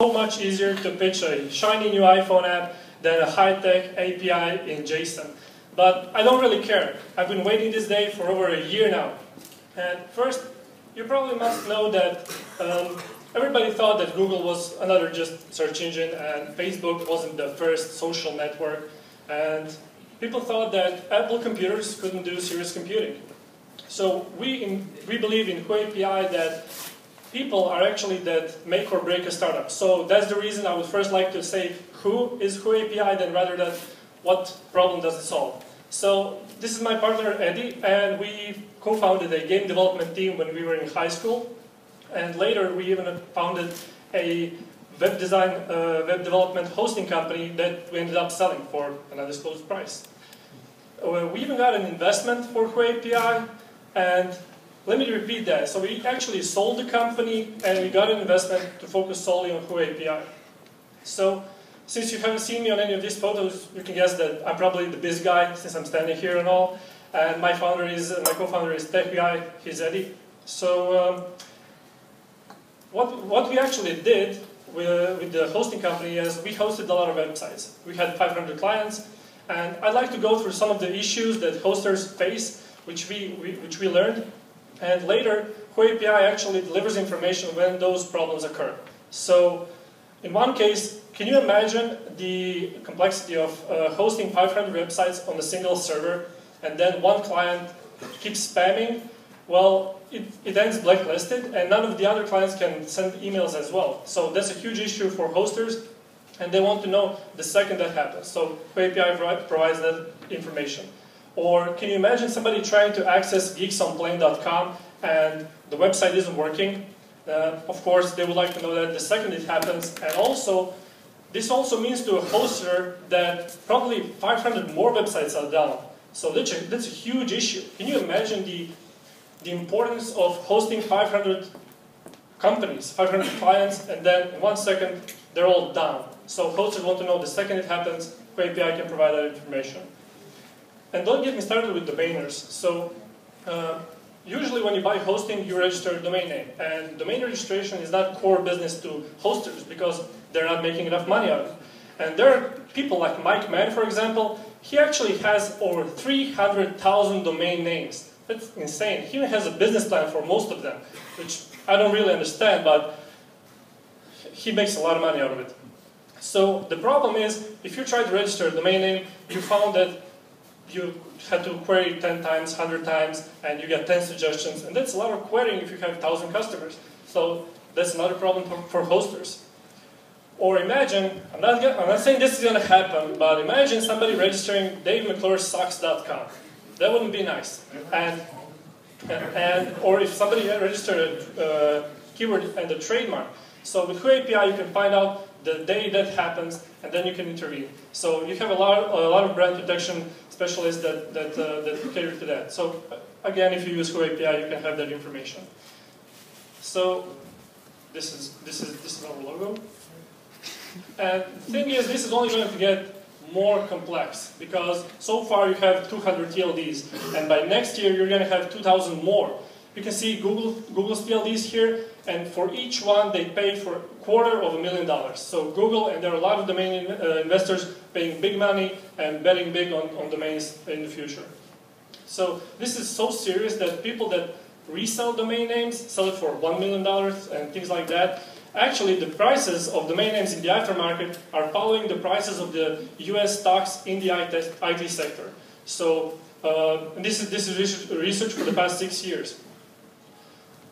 So much easier to pitch a shiny new iPhone app than a high-tech API in JSON. But I don't really care. I've been waiting this day for over a year now. And first, you probably must know that everybody thought that Google was another just search engine and Facebook wasn't the first social network. And people thought that Apple computers couldn't do serious computing. So we believe in WhoAPI that people are actually that make or break a startup. So that's the reason I would first like to say who is WhoAPI than rather than what problem does it solve. So this is my partner Eddie, and we co-founded a game development team when we were in high school. And later we even founded a web development hosting company that we ended up selling for an undisclosed price. We even got an investment for WhoAPI, and let me repeat that. So we actually sold the company and we got an investment to focus solely on WhoAPI. So since you haven't seen me on any of these photos, you can guess that I'm probably the biz guy since I'm standing here and all. And my co-founder is tech guy, he's Eddie. So what we actually did with the hosting company is we hosted a lot of websites. We had 500 clients, and I'd like to go through some of the issues that hosters face, which we learned. And later, WhoAPI actually delivers information when those problems occur. So in one case, can you imagine the complexity of hosting 500 websites on a single server, and then one client keeps spamming? Well, it ends blacklisted, and none of the other clients can send emails as well. So that's a huge issue for hosters, and they want to know the second that happens. So WhoAPI provides that information. Or can you imagine somebody trying to access geeksonplane.com and the website isn't working? Of course, they would like to know that the second it happens. And also, this also means to a hoster that probably 500 more websites are down. So that's a huge issue. Can you imagine the importance of hosting 500 companies, 500 clients, and then in 1 second, they're all down. So hosters want to know the second it happens, WhoAPI can provide that information. And don't get me started with domainers. So usually when you buy hosting, you register a domain name. And domain registration is not core business to hosters because they're not making enough money out of it. And there are people like Mike Mann, for example. He actually has over 300,000 domain names. That's insane. He even has a business plan for most of them, which I don't really understand, but he makes a lot of money out of it. So the problem is, if you try to register a domain name, you found that you had to query 10 times, 100 times, and you get 10 suggestions, and that's a lot of querying if you have 1,000 customers. So that's another problem for hosters. Or imagine, I'm not saying this is going to happen, but imagine somebody registering DaveMcClureSucks.com. That wouldn't be nice. Or if somebody registered a keyword and a trademark. So with WhoAPI, you can find out the day that happens, and then you can intervene. So you have a lot of brand protection specialists that cater to that. So again, if you use WhoAPI, you can have that information. So this is our logo. And the thing is, this is only going to get more complex because so far you have 200 TLDs, and by next year you're going to have 2,000 more. You can see Google's TLDs here, and for each one they pay for $250,000. So Google, and there are a lot of domain investors paying big money and betting big on domains in the future. So this is so serious that people that resell domain names sell it for $1 million and things like that. Actually, the prices of domain names in the aftermarket are following the prices of the US stocks in the IT sector. So this is research for the past 6 years.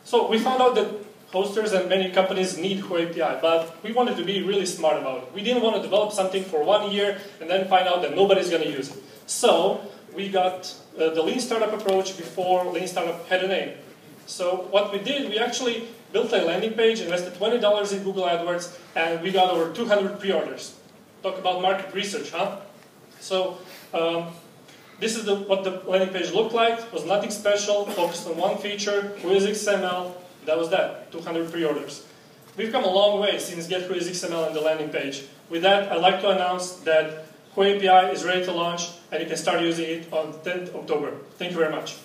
So we found out that hosters and many companies need WhoAPI, but we wanted to be really smart about it. We didn't want to develop something for 1 year and then find out that nobody's going to use it. So we got the Lean Startup approach before Lean Startup had a name. So what we did, we actually built a landing page, invested $20 in Google AdWords, and we got over 200 pre-orders. Talk about market research, huh? So this is what the landing page looked like. It was nothing special, focused on one feature, WhoIsXML. That was that, 200 pre-orders. We've come a long way since Get WhoIsXML on the landing page. With that, I'd like to announce that WhoAPI is ready to launch, and you can start using it on 10th October. Thank you very much.